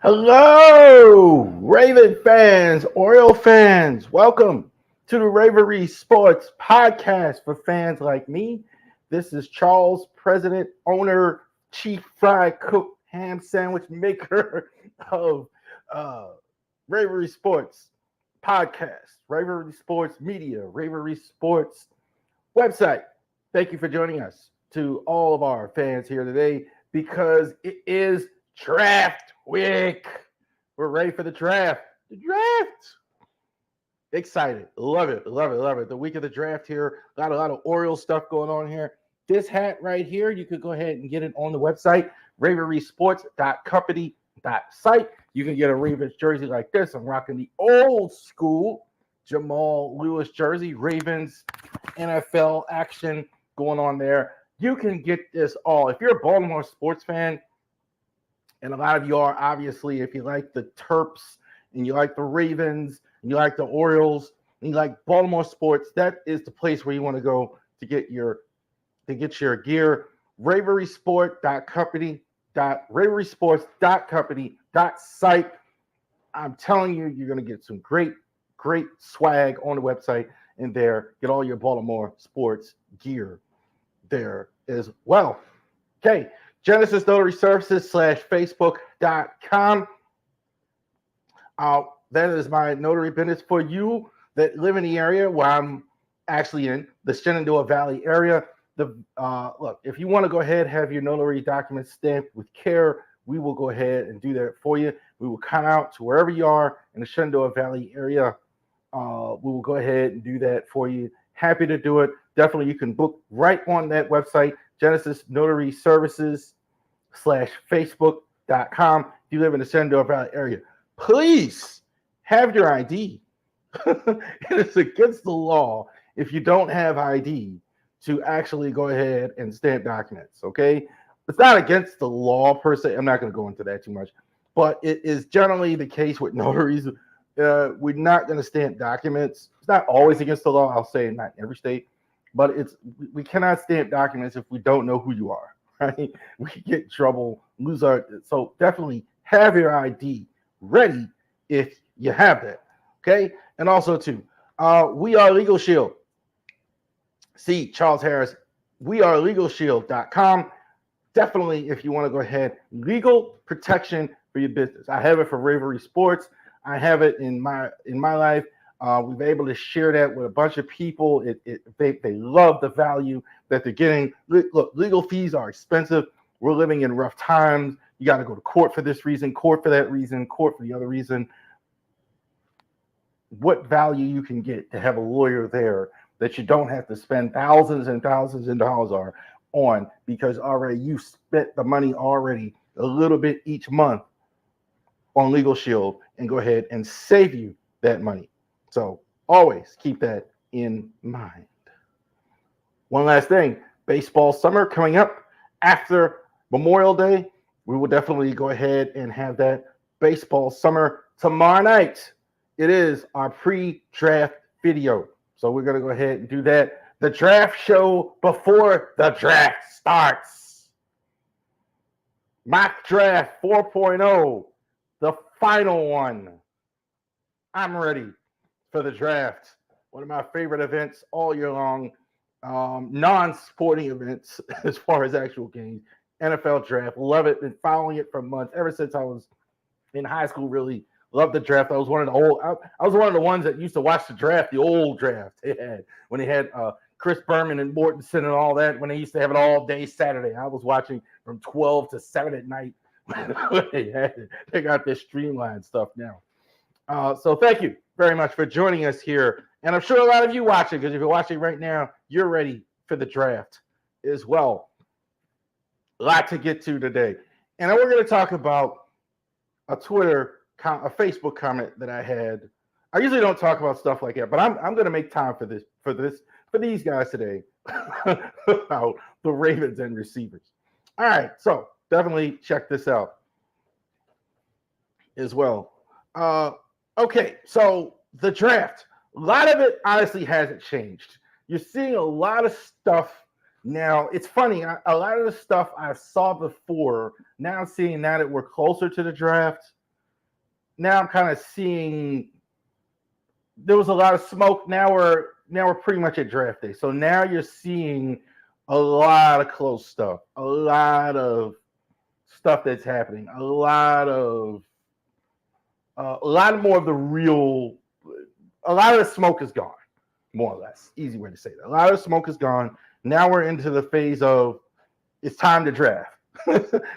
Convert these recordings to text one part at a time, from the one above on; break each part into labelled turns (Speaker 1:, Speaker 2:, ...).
Speaker 1: Hello, Raven fans, Oriole fans. Welcome to the Ravery Sports podcast for fans like me. This is Charles, president, owner, chief fry cook, ham sandwich maker of uh, Ravery Sports podcast, Ravery Sports Media, Ravery Sports website. Thank you for joining us to all of our fans here today because it is draft week. We're ready for the draft. The draft. Excited. Love it. Love it. Love it. The week of the draft here. Got a lot of Orioles stuff going on here. This hat right here, you could go ahead and get it on the website, ravorisports.company.site. You can get a Ravens jersey like this. I'm rocking the old school Jamal Lewis jersey. Ravens NFL action going on there. You can get this all. If you're a Baltimore sports fan, and a lot of you are, obviously, if you like the Terps and you like the Ravens and you like the Orioles and you like Baltimore sports, that is the place where you want to go to get your gear. ravorisports.company.site. I'm telling you, you're going to get some great swag on the website and there. Get all your Baltimore sports gear there as well. Okay. Genesis Notary Services /Facebook.com. That is my notary business for you that live in the area where I'm actually in, the Shenandoah Valley area. Look, if you want to go ahead and have your notary documents stamped with care, we will go ahead and do that for you. We will come out to wherever you are in the Shenandoah Valley area. We will go ahead and do that for you. Happy to do it. Definitely, you can book right on that website, Genesis Notary Services /Facebook.com. If you live in the Shenandoah Valley area, please have your ID. It is against the law if you don't have ID to actually go ahead and stamp documents. Okay, it's not against the law per se. I'm not going to go into that too much, but it is generally the case with notaries. We're not going to stamp documents. It's not always against the law. I'll say not in every state, but we cannot stamp documents if we don't know who you are. Right? We get in trouble, so definitely have your ID ready if you have that. Okay, and also too, we are Legal Shield. See Charles Harris. We are LegalShield.com. Definitely, if you want to go ahead, legal protection for your business. I have it for Ravery Sports. I have it in my life. We've been able to share that with a bunch of people. They love the value that they're getting. Look, legal fees are expensive. We're living in rough times. You got to go to court for this reason, court for that reason, court for the other reason. What value you can get to have a lawyer there that you don't have to spend thousands and thousands of dollars on because already you spent the money already a little bit each month on Legal Shield and go ahead and save you that money. So always keep that in mind. One last thing, baseball summer coming up after Memorial Day. We will definitely go ahead and have that baseball summer tomorrow night. It is our pre-draft video. So we're going to go ahead and do that. The draft show before the draft starts. Mock Draft 4.0, the final one. I'm ready for the draft. One of my favorite events all year long. Non-sporting events as far as actual games. NFL draft. Love it. Been following it for months. Ever since I was in high school, really loved the draft. I was one of the ones that used to watch the draft, the old draft they had when they had Chris Berman and Mortensen and all that, when they used to have it all day Saturday. I was watching from 12 to 7 at night. They got this streamlined stuff now. So thank you very much for joining us here. And I'm sure a lot of you watching, because if you're watching right now, you're ready for the draft as well. A lot to get to today. And then we're going to talk about a Facebook comment that I had. I usually don't talk about stuff like that, but I'm going to make time for these guys today about the Ravens and receivers. All right, so definitely check this out as well. Okay, so the draft, a lot of it honestly hasn't changed. You're seeing a lot of stuff now. It's funny, a lot of the stuff I saw before, now seeing now that we're closer to the draft, now I'm kind of seeing there was a lot of smoke. Now we're pretty much at draft day. So now you're seeing a lot of close stuff, a lot of stuff that's happening, a lot more of the real, a lot of the smoke is gone, more or less. Easy way to say that. A lot of the smoke is gone. Now we're into the phase of it's time to draft.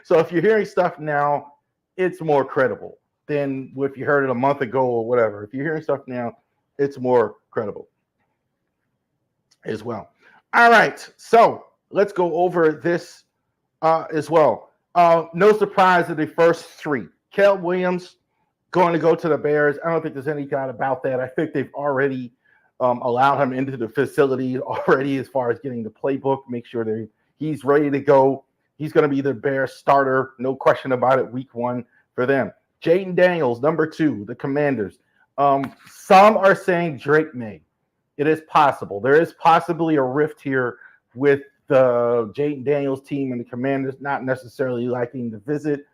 Speaker 1: So if you're hearing stuff now, it's more credible than if you heard it a month ago or whatever. If you're hearing stuff now, it's more credible as well. All right, so let's go over this as well. No surprise that the first three. Caleb Williams going to go to the Bears. I don't think there's any doubt about that. I think they've already allowed him into the facility already as far as getting the playbook, make sure he's ready to go. He's going to be the Bears starter, no question about it, week 1 for them. Jaden Daniels, number 2, the Commanders. Some are saying Drake May. It is possible. There is possibly a rift here with the Jaden Daniels team and the Commanders not necessarily liking the visit.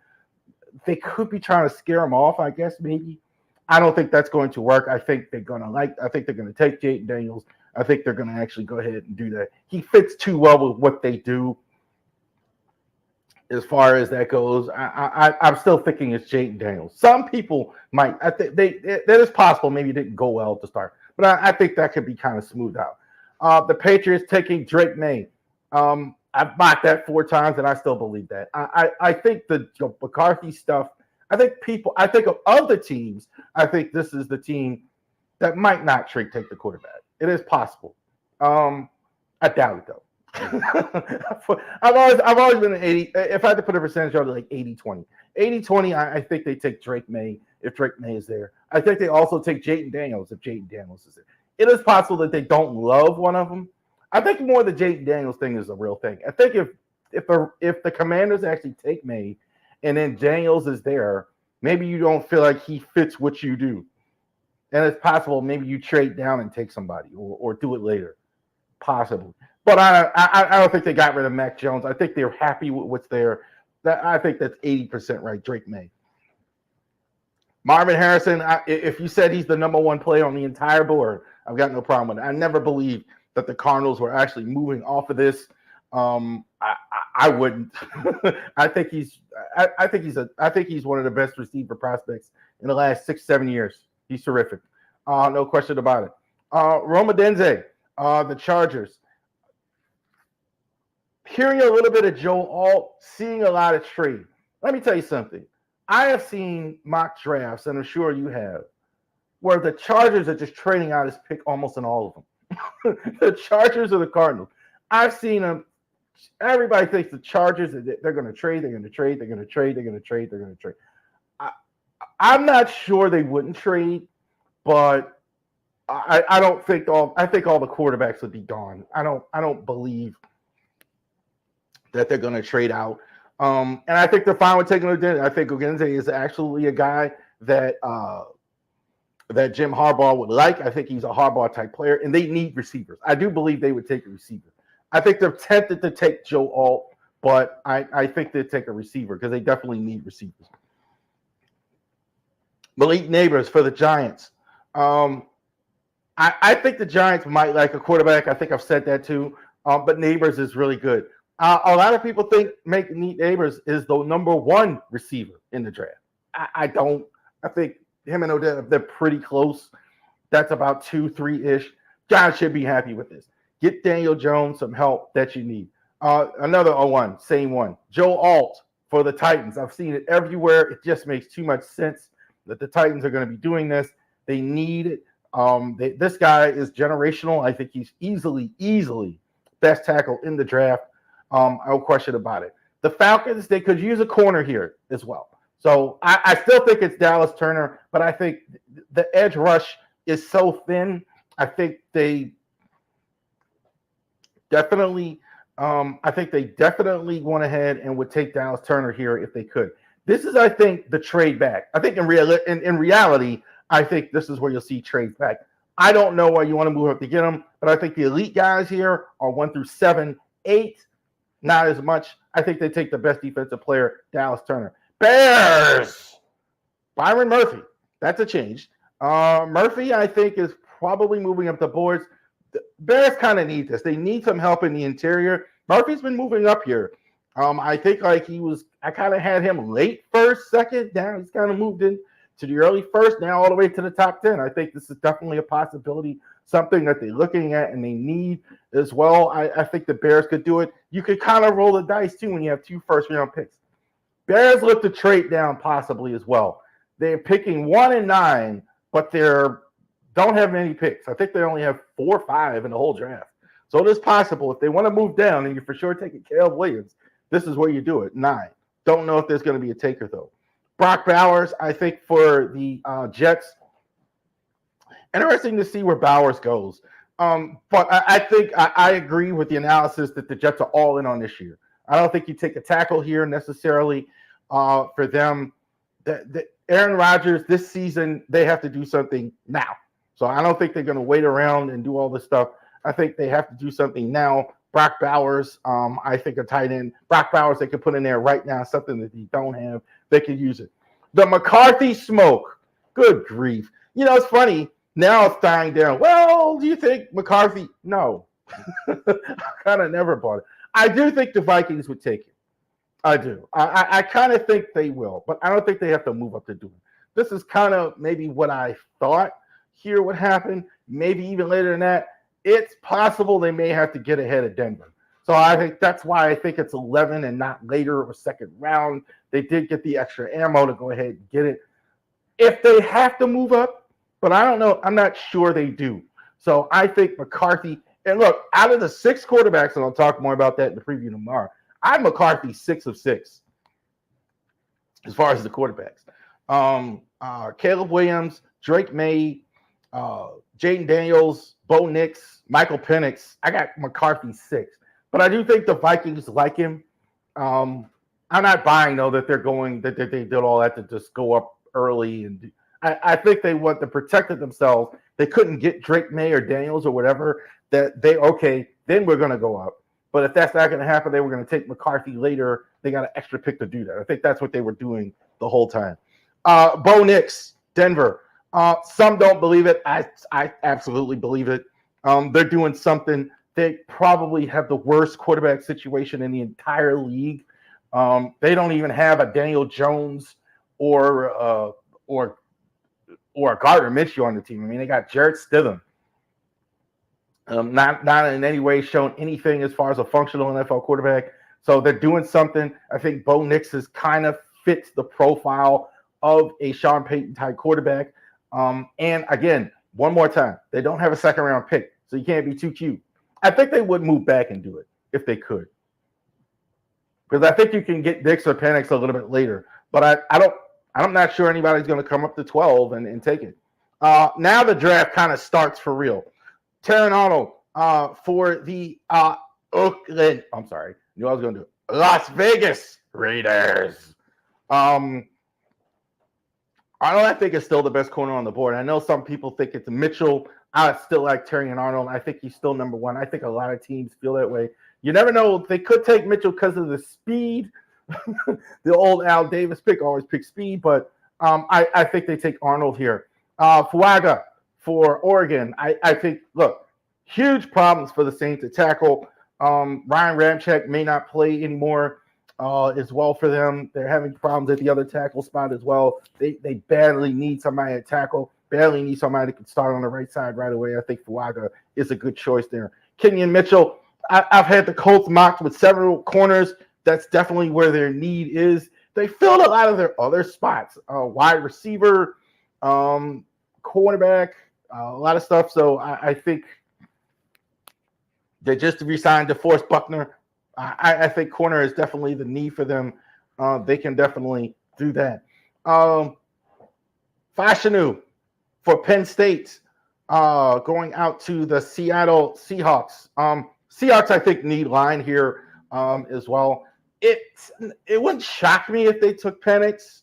Speaker 1: They could be trying to scare him off, I guess, maybe. I don't think that's going to work. I think they're going to take Jaden Daniels. I think they're going to actually go ahead and do that. He fits too well with what they do as far as that goes. I'm still thinking it's Jaden Daniels. Some people might. I think that is possible. Maybe it didn't go well to start, but I think that could be kind of smoothed out. The Patriots taking Drake May. I've mocked that 4 times, and I still believe that. I think the McCarthy stuff. I think of the teams, I think this is the team that might not take the quarterback. It is possible. I doubt it though. I've always been an 80. If I had to put a percentage on it, like 80-20. 80-20, I think they take Drake May if Drake May is there. I think they also take Jaden Daniels if Jaden Daniels is there. It is possible that they don't love one of them. I think more the Jaden Daniels thing is a real thing. I think if the Commanders actually take May and then Daniels is there, maybe you don't feel like he fits what you do. And it's possible maybe you trade down and take somebody or do it later. Possibly. But I don't think they got rid of Mac Jones. I think they're happy with what's there. I think that's 80% right, Drake May. Marvin Harrison, if you said he's the number 1 player on the entire board, I've got no problem with it. I never believed that the Cardinals were actually moving off of this. I wouldn't. I think he's one of the best receiver prospects in the last 6-7 years. He's terrific. No question about it. Roma Denze, the Chargers. Hearing a little bit of Joe Alt, seeing a lot of trade. Let me tell you something. I have seen mock drafts, and I'm sure you have, where the Chargers are just trading out his pick almost in all of them. The Chargers or the Cardinals. I've seen them. Everybody thinks the Chargers, they're going to trade, they're going to trade, they're going to trade, they're going to trade, they're going to trade. I'm not sure they wouldn't trade, but I don't think I think all the quarterbacks would be gone. I don't believe that they're going to trade out. And I think they're fine with taking Odense. I think Odense is actually a guy that Jim Harbaugh would like. I think he's a Harbaugh type player, and they need receivers. I do believe they would take a receiver. I think they're tempted to take Joe Alt, but I think they'd take a receiver because they definitely need receivers. Malik Neighbors for the Giants. I think the Giants might like a quarterback. I think I've said that too. But Neighbors is really good. A lot of people think Neighbors is the number 1 receiver in the draft. I don't. I think him and Odell, they're pretty close. That's about 2-3-ish. Giants should be happy with this. Get Daniel Jones some help that you need. Another one, same one. Joe Alt for the Titans. I've seen it everywhere. It just makes too much sense that the Titans are going to be doing this. They need it. This guy is generational. I think he's easily best tackle in the draft. No question about it. The Falcons, they could use a corner here as well. So I still think it's Dallas Turner, but I think the edge rush is so thin. I think they definitely went ahead and would take Dallas Turner here if they could. This is, I think, the trade back. I think in reality, I think this is where you'll see trades back. I don't know why you want to move up to get them, but I think the elite guys here are 1 through 7, 8, not as much. I think they take the best defensive player, Dallas Turner. Bears, Byron Murphy. That's a change. Murphy, I think, is probably moving up the boards. The Bears kind of need this. They need some help in the interior. Murphy's been moving up here. I think like I kind of had him late first, second. Now he's kind of moved in to the early first, now all the way to the top 10. I think this is definitely a possibility, something that they're looking at and they need as well. I think the Bears could do it. You could kind of roll the dice too when you have 2 first-round picks. Bears look to trade down possibly as well. They're picking 1 and 9, but they're don't have many picks. I think they only have 4 or 5 in the whole draft. So it is possible if they want to move down and you're for sure taking Caleb Williams, this is where you do it. 9. Don't know if there's going to be a taker though. Brock Bowers, I think for the Jets, interesting to see where Bowers goes. But I think I agree with the analysis that the Jets are all in on this year. I don't think you take a tackle here necessarily for them. Aaron Rodgers this season, they have to do something now. So I don't think they're going to wait around and do all this stuff. I think they have to do something now. Brock Bowers, I think a tight end. Brock Bowers, they could put in there right now, something that they don't have. They could use it. The McCarthy smoke. Good grief. You know, it's funny. Now it's dying down. Well, do you think McCarthy? No. I kind of never bought it. I do think the Vikings would take it. I do. I kind of think they will, but I don't think they have to move up to do it. This is kind of maybe what I thought here would happen. Maybe even later than that. It's possible they may have to get ahead of Denver. So I think that's why I think it's 11 and not later or second round. They did get the extra ammo to go ahead and get it. If they have to move up, but I don't know. I'm not sure they do. So I think McCarthy, and look, out of the 6 quarterbacks, and I'll talk more about that in the preview tomorrow, I'm McCarthy 6 of 6 as far as the quarterbacks. Caleb Williams, Drake May, Jaden Daniels, Bo Nix, Michael Penix. I got McCarthy 6. But I do think the Vikings like him. I'm not buying, though, that they did all that to just go up early. And I think they want to protect themselves. They couldn't get Drake May or Daniels or whatever. Then we're going to go up. But if that's not going to happen, they were going to take McCarthy later. They got an extra pick to do that. I think that's what they were doing the whole time. Bo Nix, Denver. Some don't believe it. I absolutely believe it. They're doing something. They probably have the worst quarterback situation in the entire league. They don't even have a Daniel Jones or a Gardner Minshew on the team. I mean, they got Jarrett Stidham. Not in any way shown anything as far as a functional NFL quarterback. So they're doing something. I think Bo Nix is kind of fits the profile of a Sean Payton type quarterback. And again, one more time, they don't have a second round pick, so you can't be too cute. I think they would move back and do it if they could, because I think you can get Nix or Penix a little bit later. But I'm not sure anybody's going to come up to 12 and take it. Now the draft kind of starts for real. Terran Arnold for the Oakland. I'm sorry, knew I was going to do it. Las Vegas Raiders. Arnold, I think, is still the best corner on the board. I know some people think it's Mitchell. I still like Terrion Arnold. I think he's still number 1. I think a lot of teams feel that way. You never know. They could take Mitchell because of the speed. The old Al Davis pick always picks speed, but I think they take Arnold here. Fuaga for Oregon. I think, look, huge problems for the Saints to tackle. Ryan Ramczyk may not play anymore as well for them. They're having problems at the other tackle spot as well. They badly need somebody to tackle, badly need somebody that can start on the right side right away. I think Fuaga is a good choice there. Kenyon Mitchell, I've had the Colts mocked with several corners. That's definitely where their need is. They filled a lot of their other spots, wide receiver, cornerback, a lot of stuff. So I think they just re-signed DeForest Buckner. I think corner is definitely the need for them. They can definitely do that. Fashanu for Penn State, going out to the Seattle Seahawks. Seahawks, I think, need line here as well. It wouldn't shock me if they took Penix.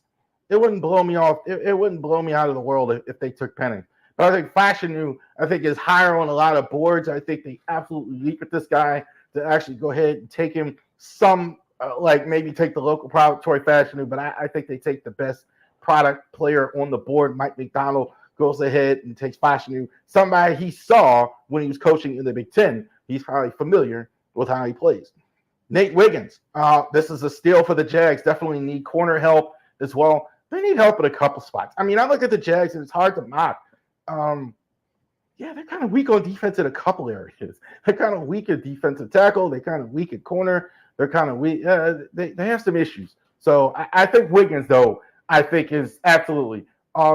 Speaker 1: It wouldn't blow me off. It wouldn't blow me out of the world if they took Penix. But I think Fashanu, I think, is higher on a lot of boards. I think they absolutely leap at this guy to actually go ahead and take him. Some like maybe take the local proprietary Fashanu, but I think they take the best product player on the board. Mike McDonald goes ahead and takes Fashanu, somebody he saw when he was coaching in the Big Ten. He's probably familiar with how he plays. Nate Wiggins, this is a steal for the Jags. Definitely need corner help as well. They need help at a couple spots. I mean, I look at the Jags and it's hard to mock. Yeah, they're kind of weak on defense in a couple areas. They're kind of weak at defensive tackle. They're kind of weak at corner. They're kind of weak. They have some issues. So I think Wiggins, though, I think is absolutely.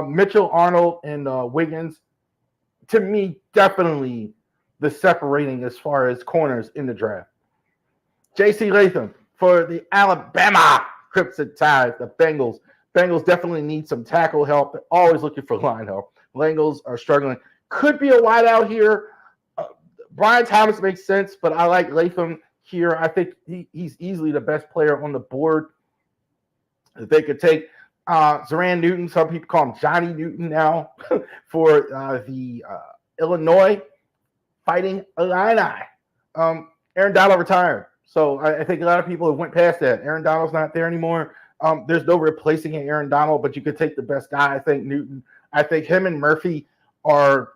Speaker 1: Mitchell, Arnold, and Wiggins, to me, definitely the separating as far as corners in the draft. J.C. Latham for the Alabama Crimson Tide, the Bengals. Bengals definitely need some tackle help. They're always looking for line help. Bengals are struggling. Could be a wideout here. Brian Thomas makes sense, but I like Latham here. I think he's easily the best player on the board that they could take. Zoran Newton, some people call him Johnny Newton now, for the Illinois Fighting Illini. Aaron Donald retired. So I think a lot of people have went past that. Aaron Donald's not there anymore. There's no replacing Aaron Donald, but you could take the best guy. I think Newton. I think him and Murphy are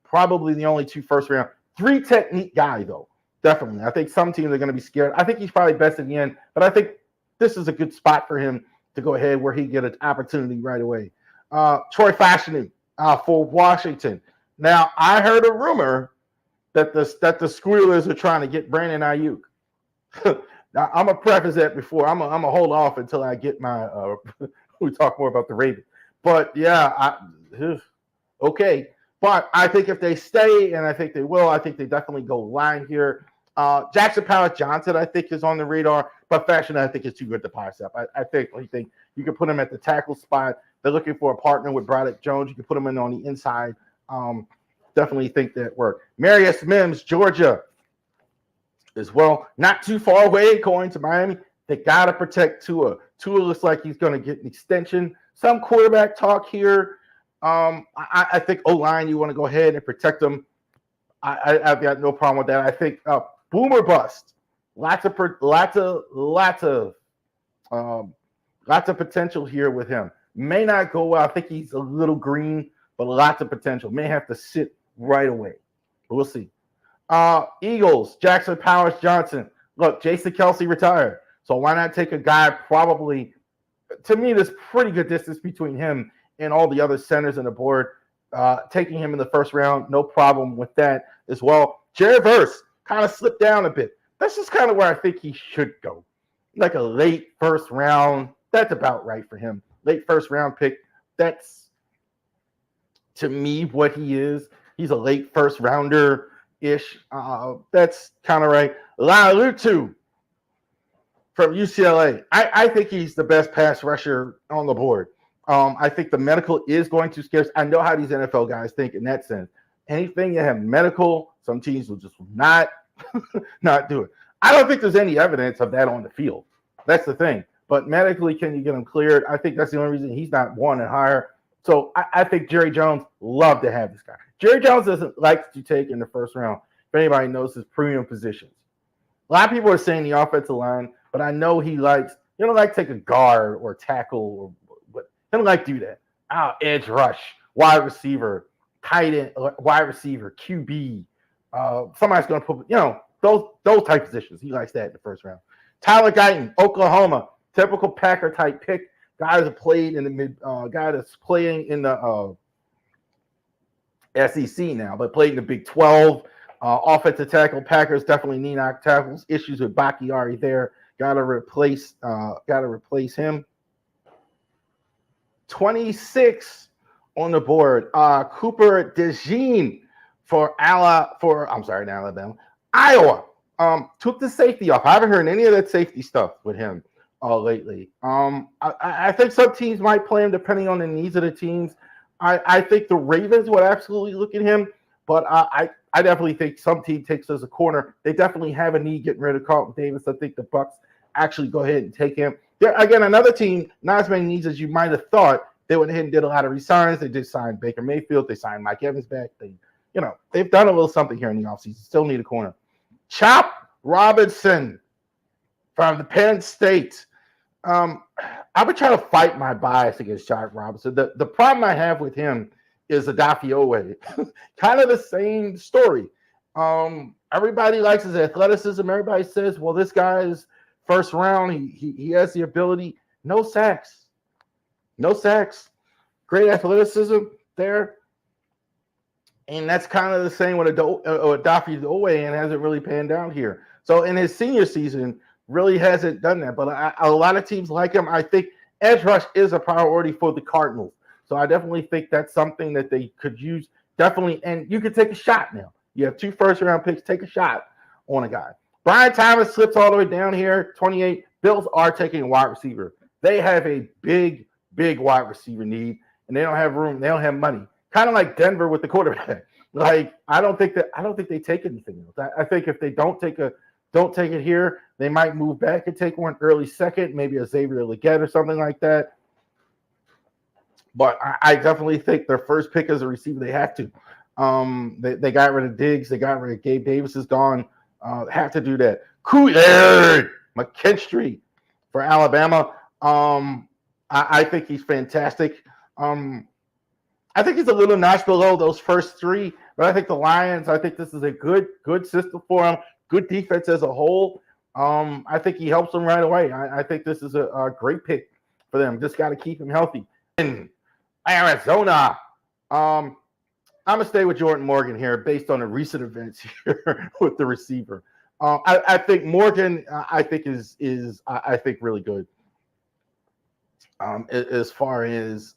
Speaker 1: probably the only two first round. 3 technique guy, though. Definitely. I think some teams are going to be scared. I think he's probably best in the end, but I think this is a good spot for him to go ahead where he get an opportunity right away. Troy Fashanu for Washington. Now, I heard a rumor that the Squealers are trying to get Brandon Ayuk. Now, I'm going to preface that before. I'm going to hold off until I get my we talk more about the Ravens. But, yeah, okay. But I think if they stay, and I think they will, I think they definitely go line here. Jackson Powers-Johnson, I think, is on the radar, but Fashion, I think, is too good to pass up. I think you can put him at the tackle spot. They're looking for a partner with Broderick Jones. You can put him in on the inside. Definitely think that work. Marius Mims, Georgia, as well. Not too far away going to Miami. They got to protect Tua. Tua looks like he's going to get an extension. Some quarterback talk here. I think O-line, you want to go ahead and protect them. I've got no problem with that. I think boomer bust. Lots of potential here with him. May not go well. I think he's a little green, but lots of potential. May have to sit right away. But we'll see. Eagles, Jackson Powers-Johnson. Look, Jason Kelsey retired. So why not take a guy probably, to me, there's pretty good distance between him and all the other centers on the board. Taking him in the first round, no problem with that as well. Jerry Verse kind of slipped down a bit. That's just kind of where I think he should go. Like a late first round. That's about right for him. Late first round pick. That's, to me, what he is. He's a late first rounder-ish. That's kind of right. Lalutu from UCLA. I think he's the best pass rusher on the board. I think the medical is going to scare. I know how these NFL guys think in that sense. Anything that have medical, some teams will just not do it. I don't think there's any evidence of that on the field. That's the thing. But medically, can you get him cleared? I think that's the only reason he's not one and higher. So I think Jerry Jones love to have this guy. Jerry Jones doesn't like to take in the first round, if anybody knows his premium positions. A lot of people are saying the offensive line, but I know he don't like to take a guard or tackle or he don't like to do that. Edge rush, wide receiver, tight end, wide receiver, QB. Somebody's going to put, those type positions. He likes that in the first round. Tyler Guyton, Oklahoma, typical Packer type pick. Guy that played in the guy that's playing in the SEC now, but played in the Big 12. Offensive tackle. Packers definitely need knock tackles. Issues with Bakhtiari there. Got to replace him. 26 on the board. Cooper DeJean for Alabama. Iowa took the safety off. I haven't heard any of that safety stuff with him lately. I think some teams might play him depending on the needs of the teams. I think the Ravens would absolutely look at him, but I definitely think some team takes as a corner. They definitely have a need getting rid of Carlton Davis. I think the Bucs actually go ahead and take him. Again, another team, not as many needs as you might have thought. They went ahead and did a lot of resigns. They did sign Baker Mayfield. They signed Mike Evans back. They've done a little something here in the offseason. Still need a corner. Chop Robinson from the Penn State. I would try to fight my bias against Jack Robinson. The problem I have with him is Adafiowe. Kind of the same story. Everybody likes his athleticism. Everybody says, well, this guy is first round. He has the ability. No sacks. No sacks. Great athleticism there. And that's kind of the same with Adafiowe, and hasn't really panned out here. So in his senior season, really hasn't done that. But a lot of teams like him. I think edge rush is a priority for the Cardinals. So I definitely think that's something that they could use. Definitely, and you can take a shot now. You have 2 first-round picks. Take a shot on a guy. Brian Thomas slips all the way down here, 28. Bills are taking a wide receiver. They have a big wide receiver need, and they don't have room. They don't have money. Kind of like Denver with the quarterback. Like I don't think they take anything else. I think if they don't take it here, they might move back and take one early second, maybe a Xavier Legette or something like that. But I definitely think their first pick as a receiver, they have to. They got rid of Diggs. They got rid of Gabe Davis is gone. Have to do that. Kool-Aid McKinstry for Alabama. I think he's fantastic. I think he's a little notch below those first 3, but I think the Lions, I think this is a good system for him. Good defense as a whole. I think he helps them right away. I think this is a great pick for them. Just got to keep him healthy. In Arizona, I'm gonna stay with Jordan Morgan here based on the recent events here with the receiver. I think Morgan, I think is really good. As far as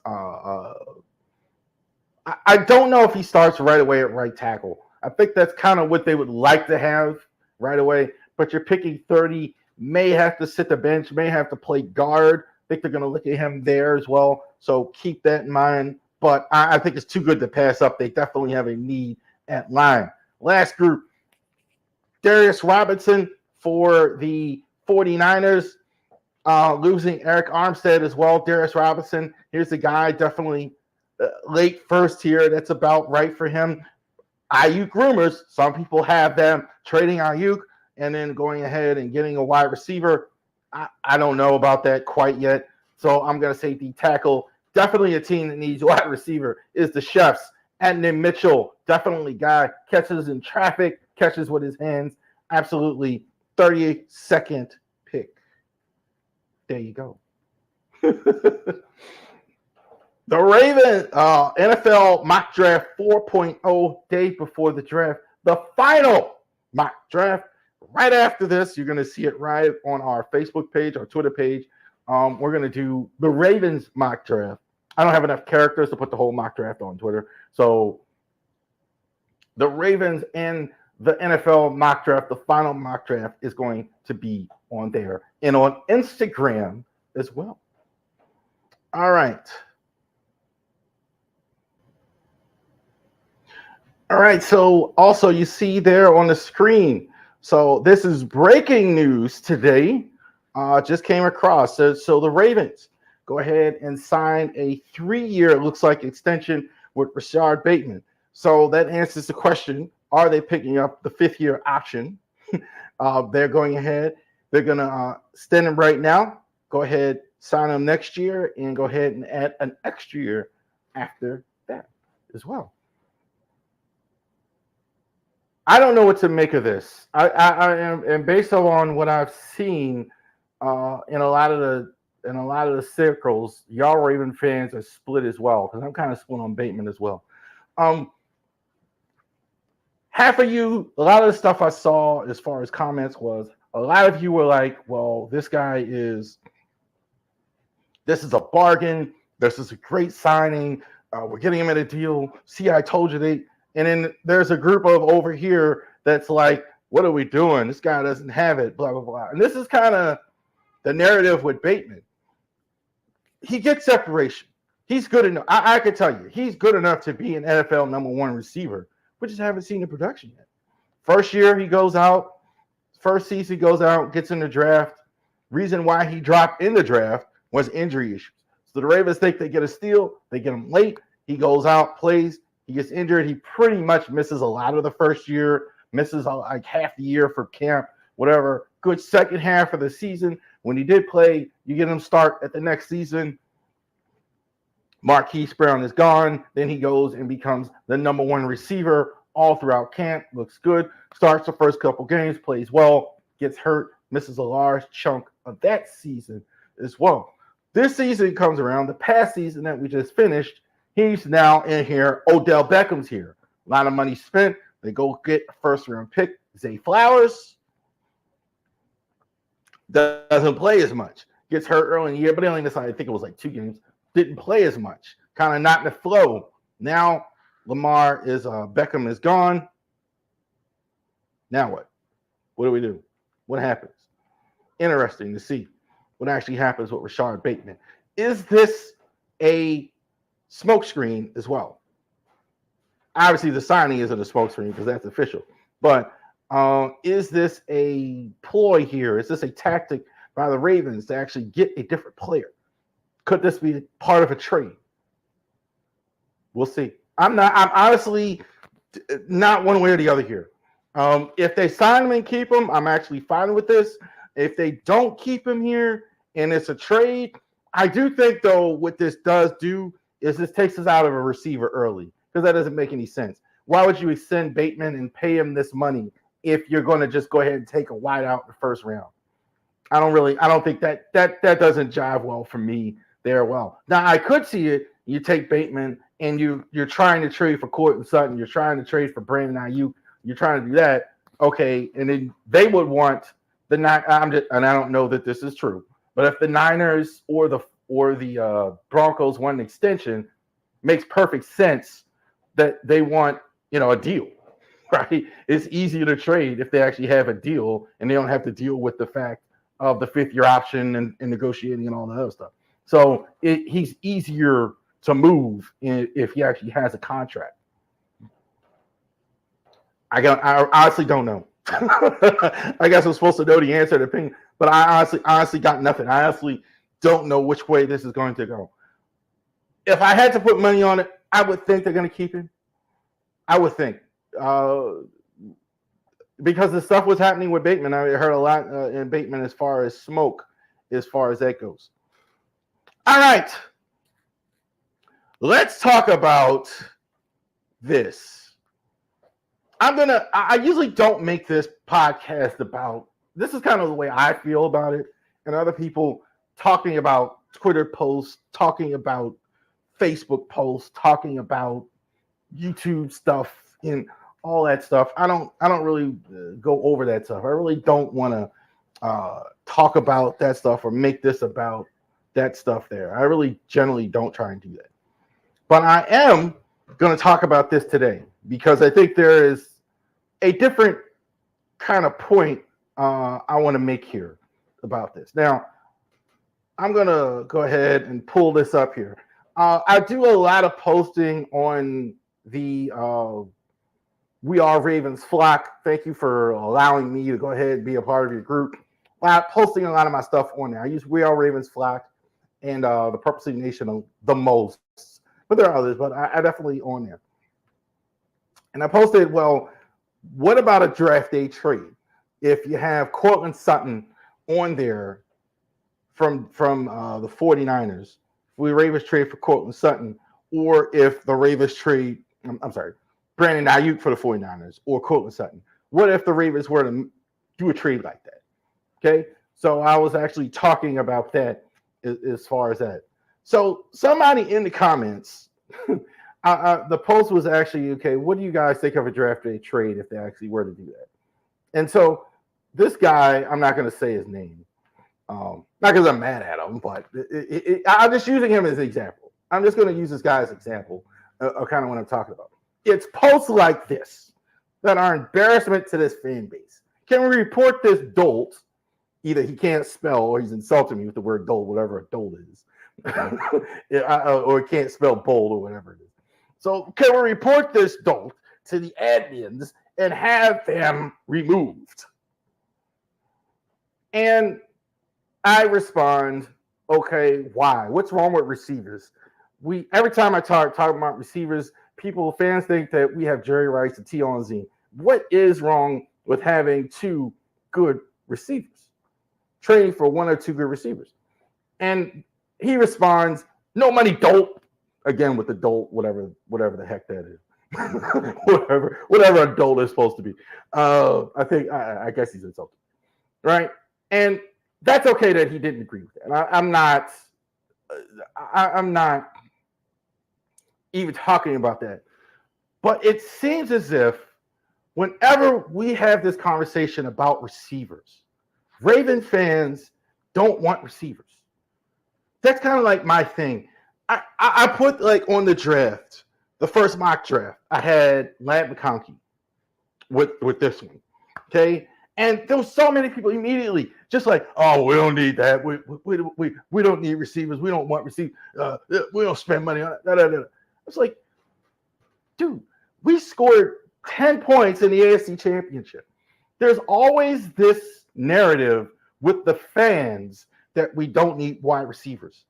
Speaker 1: I don't know if he starts right away at right tackle. I think that's kind of what they would like to have right away. But you're picking 30, may have to sit the bench, may have to play guard. I think they're going to look at him there as well. So keep that in mind. But I think it's too good to pass up. They definitely have a need at line. Last group, Darius Robinson for the 49ers. Losing Eric Armstead as well. Darius Robinson, here's the guy, definitely late first here. That's about right for him. Ayuk rumors, some people have them trading Ayuk and then going ahead and getting a wide receiver. I don't know about that quite yet. So I'm going to say the tackle. Definitely a team that needs a wide receiver is the Chefs. And then Mitchell, definitely guy, catches in traffic, catches with his hands. Absolutely 32nd pick. There you go. The Ravens NFL mock draft 4.0 days before the draft. The final mock draft. Right after this, you're going to see it right on our Facebook page, our Twitter page. We're going to do the Ravens mock draft. I don't have enough characters to put the whole mock draft on Twitter. So the Ravens and the NFL mock draft, the final mock draft, is going to be on there and on Instagram as well. All right. All right. So also you see there on the screen. So this is breaking news today. Just came across. So the Ravens go ahead and sign a 3-year, it looks like, extension with Rashard Bateman. So that answers the question, are they picking up the 5th-year option? They're going ahead. They're going to extend him right now. Go ahead, sign him next year, and go ahead and add an extra year after that as well. I don't know what to make of this. I am, and based on what I've seen in a lot of the circles, y'all Raven fans are split as well, because I'm kind of split on Bateman as well. Half of you, a lot of the stuff I saw as far as comments was, a lot of you were like, well, this is a bargain. This is a great signing. We're getting him at a deal. See, I told you they. And then there's a group of over here that's like, what are we doing? This guy doesn't have it, blah, blah, blah. And this is kind of the narrative with Bateman. He gets separation. He's good enough. I can tell you, he's good enough to be an NFL #1 receiver. We just haven't seen the production yet. First year he goes out. First season he goes out, gets in the draft. Reason why he dropped in the draft was injury issues. So the Ravens think they get a steal. They get him late. He goes out, plays. He gets injured. He pretty much misses a lot of the first year, misses like half the year for camp, whatever. good second half of the season. When he did play, you get him start at the next season. Marquise Brown is gone. Then he goes and becomes the number one receiver all throughout camp. Looks good. Starts the first couple games, plays well, gets hurt, misses a large chunk of that season as well. This season comes around. The past season that we just finished, he's now in here. Odell Beckham's here. A lot of money spent. They go get a first-round pick, Zay Flowers. Doesn't play as much. Gets hurt early in the year, but he only decided, I think it was like 2 games. Didn't play as much. Kind of not in the flow. Now Beckham is gone. Now what? What do we do? What happens? Interesting to see what actually happens with Rashard Bateman. Is this a smokescreen as well? Obviously, the signing isn't a smokescreen because that's official. But is this a ploy here? Is this a tactic by the Ravens to actually get a different player? Could this be part of a trade? We'll see. I'm honestly not one way or the other here. If they sign him and keep him, I'm actually fine with this. If they don't keep him here and it's a trade, I do think, though, what this does do is this takes us out of a receiver early, because that doesn't make any sense. Why would you extend Bateman and pay him this money if you're going to just go ahead and take a wide out in the first round? I don't think that doesn't jive well for me there. Well, now I could see it. You take Bateman and you're trying to trade for Courtland Sutton. You're trying to trade for Brandon Ayuk. You're trying to do that. Okay. And then they would want the nine. And I don't know that this is true, but if the Niners or the Broncos want an extension, makes perfect sense that they want, a deal, right? It's easier to trade if they actually have a deal and they don't have to deal with the fact of the 5th-year option and negotiating and all that other stuff. So he's easier to move if he actually has a contract. I honestly don't know. I guess I'm supposed to know the answer to the opinion, but I honestly got nothing. I honestly don't know which way this is going to go. If I had to put money on it, I would think they're going to keep him. I would think. Because the stuff was happening with Bateman. I heard a lot in Bateman as far as smoke, as far as that goes. All right. Let's talk about this. I usually don't make this podcast about, this is kind of the way I feel about it, and other people talking about Twitter posts, talking about Facebook posts, talking about YouTube stuff and all that stuff. I don't really go over that stuff. I really don't want to talk about that stuff or make this about that stuff there. I really generally don't try and do that. But I am going to talk about this today because I think there is a different kind of point I want to make here about this. Now, I'm going to go ahead and pull this up here. I do a lot of posting on the We Are Ravens Flock. Thank you for allowing me to go ahead and be a part of your group. I'm posting a lot of my stuff on there. I use We Are Ravens Flock and the Purposely Nation the most. But there are others, but I definitely on there. And I posted, well, what about a draft day trade? If you have Courtland Sutton on there from the 49ers, if we Ravens trade for Courtland Sutton, or if the Ravens trade, Brandon Ayuk for the 49ers or Courtland Sutton. What if the Ravens were to do a trade like that? Okay, so I was actually talking about that as far as that. So somebody in the comments, the post was actually, okay, what do you guys think of a draft day trade if they actually were to do that? And so this guy, I'm not going to say his name, not because I'm mad at him, but I'm just using him as an example. I'm just going to use this guy as an example of kind of what I'm talking about. It's posts like this that are embarrassment to this fan base. Can we report this dolt? Either he can't spell or he's insulting me with the word dolt, whatever a dolt is. Or he can't spell bold or whatever it is. So can we report this dolt to the admins and have them removed? And I respond, okay, why? What's wrong with receivers? Every time I talk about receivers, fans think that we have Jerry Rice and T.O. Zine. What is wrong with having 2 good receivers? trading for one or two good receivers. And he responds, no money, dope. Again, with the dope, whatever the heck that is. whatever a dope is supposed to be. I guess he's insulted. Right? And that's okay that he didn't agree with that. And I'm not even talking about that. But it seems as if whenever we have this conversation about receivers, Raven fans don't want receivers. That's kind of like my thing. I put like on the draft, the first mock draft, I had Lad McConkey with this one. Okay. And there was so many people immediately just like, oh, we don't need that. We don't need receivers. We don't want receivers. We don't spend money on it. It's like, dude, we scored 10 points in the AFC Championship. There's always this narrative with the fans that we don't need wide receivers.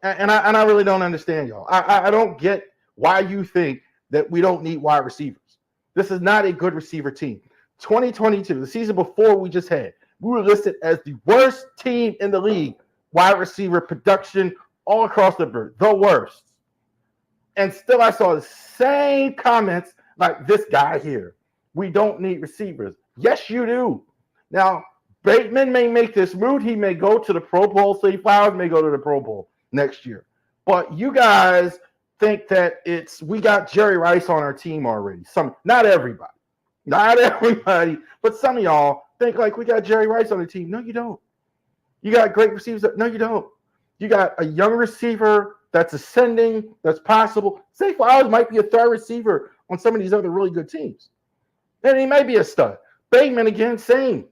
Speaker 1: And I really don't understand y'all. I don't get why you think that we don't need wide receivers. This is not a good receiver team. 2022, the season before we just had, we were listed as the worst team in the league, wide receiver production all across the board, the worst. And still I saw the same comments like this guy here. We don't need receivers. Yes, you do. Now, Bateman may make this move. He may go to the Pro Bowl. Say Flowers may go to the Pro Bowl next year. But you guys think that we got Jerry Rice on our team already. Not everybody. Not everybody, but some of y'all think like we got Jerry Rice on the team. No, you don't. You got great receivers. No, you don't. You got a young receiver that's ascending, that's possible. Zay Flowers might be a third receiver on some of these other really good teams. And he may be a stud. Bateman, again, same.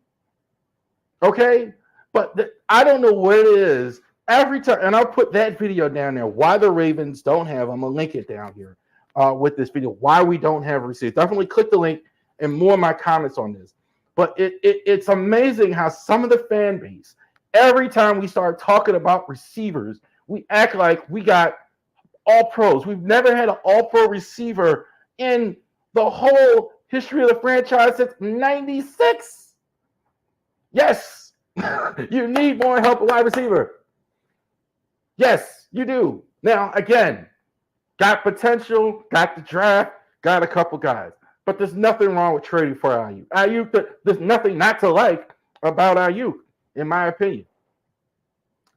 Speaker 1: Okay? But I don't know what it is. Every time, and I'll put that video down there, why the Ravens don't have, I'm going to link it down here with this video, why we don't have receivers. Definitely click the link and more of my comments on this. But it's amazing how some of the fan base, every time we start talking about receivers, we act like we got all pros. We've never had an all-pro receiver in the whole history of the franchise since 96. Yes, you need more help at wide receiver. Yes, you do. Now, again, got potential, got the draft, got a couple guys. But there's nothing wrong with trading for Ayuk. Ayuk, there's nothing not to like about Ayuk, in my opinion.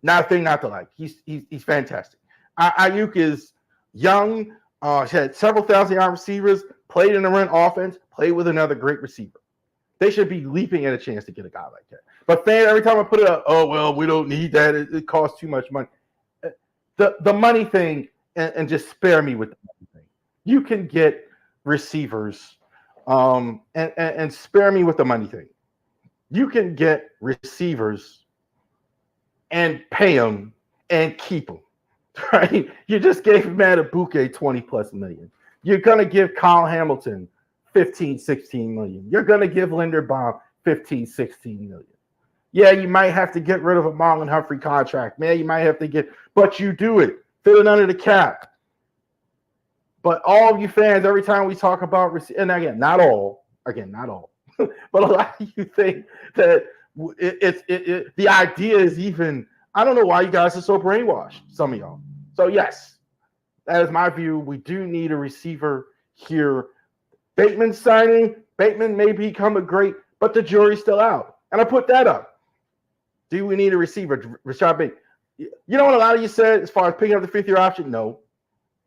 Speaker 1: Nothing not to like. He's fantastic. Ayuk is young. Had several thousand-yard receivers, played in the run offense, played with another great receiver. They should be leaping at a chance to get a guy like that. But every time I put it up, oh, well, we don't need that. It costs too much money. The money thing, and just spare me with the money thing. You can get receivers and spare me with the money thing. You can get receivers and pay them and keep them, right? You just gave Matt Abuke 20 plus million. You're going to give Kyle Hamilton 15, 16 million. You're going to give Linderbaum 15, 16 million. Yeah, you might have to get rid of a Marlon Humphrey contract. Man, you might have to but you do it. Fit it under the cap. But all of you fans, every time we talk about, and again, not all, but a lot of you think that the idea is even, I don't know why you guys are so brainwashed, some of y'all. So yes, that is my view. We do need a receiver here. Bateman signing, Bateman may become a great, but the jury's still out. And I put that up. Do we need a receiver? Rashad Bateman. You know what a lot of you said as far as picking up the fifth-year option? No.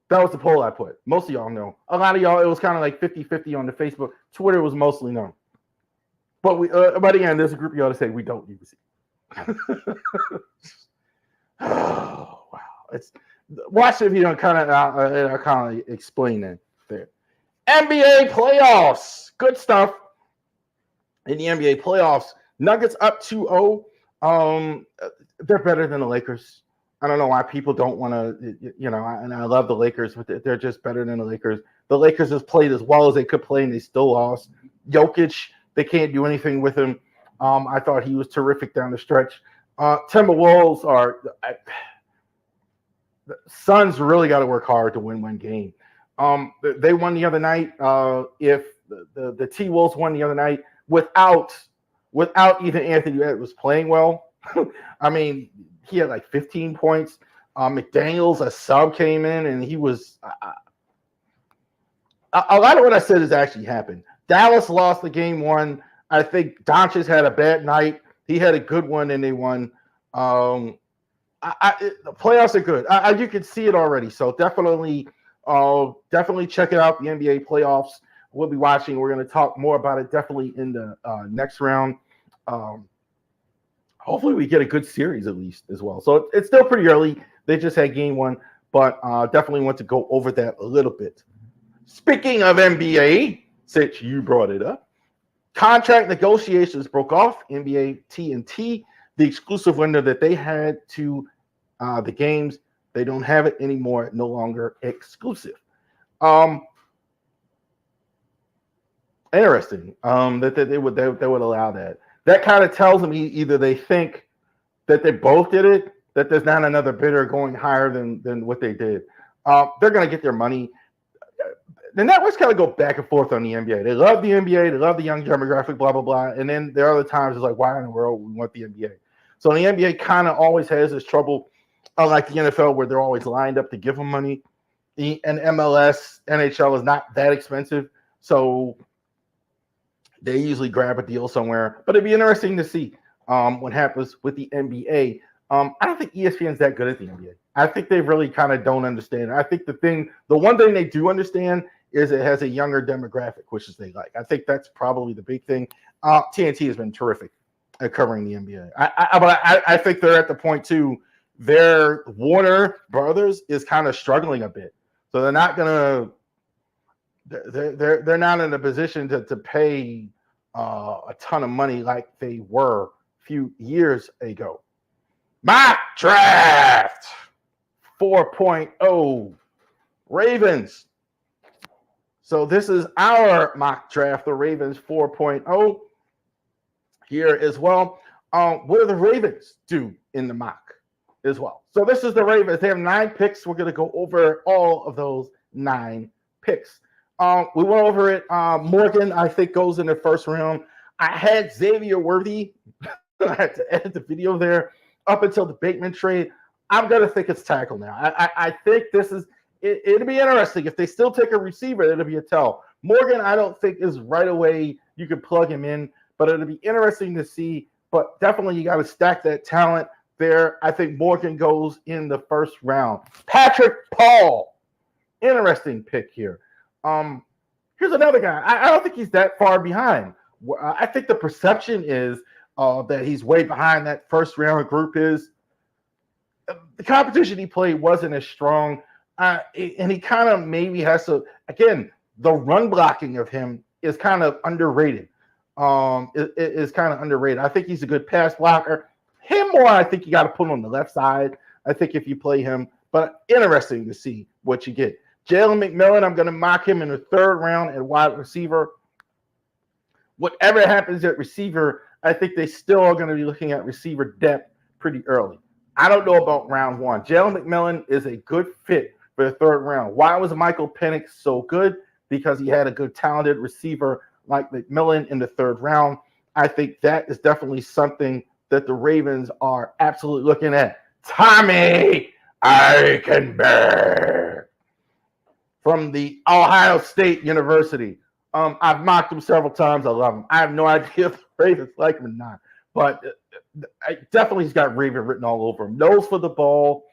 Speaker 1: That was the poll I put. Most of y'all know. A lot of y'all, it was kind of like 50-50 on the Facebook. Twitter was mostly no. But again, there's a group of y'all that say we don't need receiver. Oh, wow. Watch it if you don't kind of explain that there. NBA playoffs. Good stuff. In the NBA playoffs, Nuggets up 2-0. They're better than the Lakers. I don't know why people don't want to, and I love the Lakers, but they're just better than the Lakers. The Lakers has played as well as they could play, and they still lost. Jokic, they can't do anything with him. I thought he was terrific down the stretch. Timberwolves the Suns really got to work hard to win one game. They won the other night. If the T-Wolves won the other night without even Anthony Edwards playing well, I mean, he had like 15 points. McDaniels, a sub, came in, and he was a lot of what I said has actually happened. Dallas lost the game one. I think Doncic had a bad night. He had a good one, and they won. The playoffs are good. You can see it already. So definitely check it out. The NBA playoffs. We'll be watching. We're going to talk more about it definitely in the next round. Hopefully, we get a good series at least as well. So it's still pretty early. They just had game one, but definitely want to go over that a little bit. Speaking of NBA, since you brought it up, contract negotiations broke off. NBA TNT, the exclusive window that they had to the games, they don't have it anymore. No longer exclusive. Interesting. That they would allow that. That kind of tells me either they think that they both did it, that there's not another bidder going higher than what they did. They're going to get their money. The networks kind of go back and forth on the NBA. They love the NBA. They love the young demographic, blah, blah, blah. And then there are other times it's like, why in the world we want the NBA? So the NBA kind of always has this trouble, unlike the NFL, where they're always lined up to give them money. And MLS, NHL is not that expensive. So they usually grab a deal somewhere. But it'd be interesting to see what happens with the NBA. I don't think ESPN's that good at the NBA. I think they really kind of don't understand. I think the one thing they do understand is it has a younger demographic, which is they like. I think that's probably the big thing. TNT has been terrific at covering the NBA. But I think they're at the point too. Their Warner Brothers is kind of struggling a bit, so they're not gonna. They're not in a position to pay a ton of money like they were a few years ago. Mock draft 4.0 Ravens. So this is our mock draft, the Ravens 4.0 here as well. What do the Ravens do in the mock as well? So this is the Ravens. They have 9 picks. We're going to go over all of those 9 picks. We went over it. Morgan, I think, goes in the first round. I had Xavier Worthy. I had to edit the video there up until the Bateman trade. I'm going to think it's tackle now. I think this is it'll be interesting. If they still take a receiver, it'll be a tell. Morgan, I don't think is right away. You can plug him in, but it'll be interesting to see. But definitely you got to stack that talent there. I think Morgan goes in the first round. Patrick Paul, interesting pick here. Here's another guy. I don't think he's that far behind. I think the perception is that he's way behind that first round group is. The competition he played wasn't as strong. And he kind of maybe has to, again, the run blocking of him is kind of underrated. It is kind of underrated. I think he's a good pass blocker. Him more, I think you got to put him on the left side. I think if you play him, but interesting to see what you get. Jalen McMillan, I'm going to mock him in the third round at wide receiver. Whatever happens at receiver, I think they still are going to be looking at receiver depth pretty early. I don't know about round one. Jalen McMillan is a good fit for the third round. Why was Michael Penix so good? Because he had a good, talented receiver like McMillan in the third round. I think that is definitely something that the Ravens are absolutely looking at. Tommy Eichenberg from the Ohio State University. I've mocked him several times. I love him. I have no idea if the Ravens like him or not, but definitely he's got Raven written all over him. Nose for the ball,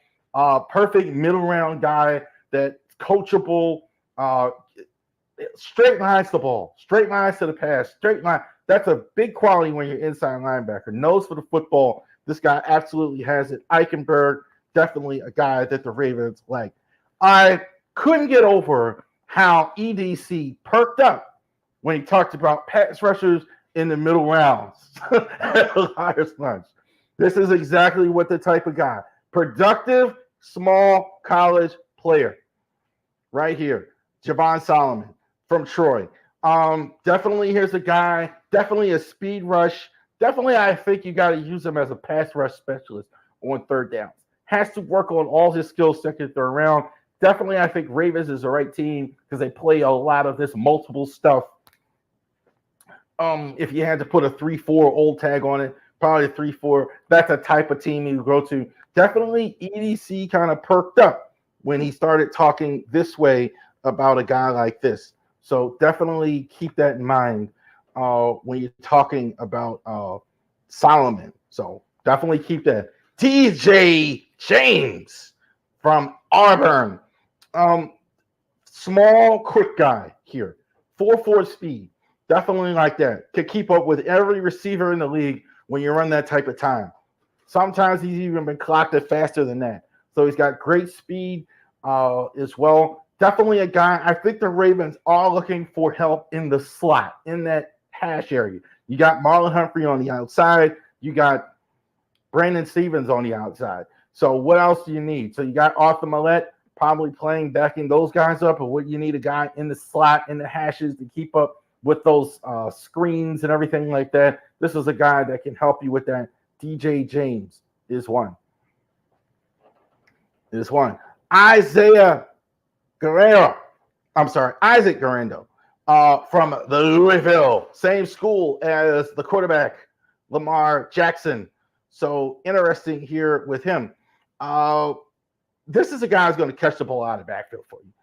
Speaker 1: perfect middle round guy that's coachable, straight lines the ball, straight lines to the pass, straight line. That's a big quality when you're inside linebacker. Nose for the football. This guy absolutely has it. Eichenberg, definitely a guy that the Ravens like. I couldn't get over how EDC perked up when he talked about pass rushers in the middle rounds. This is exactly what the type of guy. Productive, small college player. Right here. Javon Solomon from Troy. Definitely here's a guy. Definitely a speed rush. Definitely I think you got to use him as a pass rush specialist on third downs. Has to work on all his skills second, third round. Definitely I think Ravens is the right team because they play a lot of this multiple stuff. If you had to put a 3-4 old tag on it, probably 3-4. That's a type of team you go to. Definitely EDC kind of perked up when he started talking this way about a guy like this. So definitely keep that in mind when you're talking about Solomon. So definitely keep that. DJ James from Auburn. Small, quick guy here. 4.4 speed. Definitely like that. Could keep up with every receiver in the league when you run that type of time. Sometimes he's even been clocked at faster than that. So he's got great speed as well. Definitely a guy. I think the Ravens are looking for help in the slot, in that hash area. You got Marlon Humphrey on the outside. You got Brandon Stevens on the outside. So what else do you need? So you got Arthur Millette probably playing, backing those guys up, or what you need a guy in the slot, in the hashes to keep up with those screens and everything like that. This is a guy that can help you with that. DJ James is one. Isaiah Guerrero. Isaac Guerrero from the Louisville, same school as the quarterback, Lamar Jackson. So interesting here with him. This is a guy who's going to catch the ball out of the backfield for you.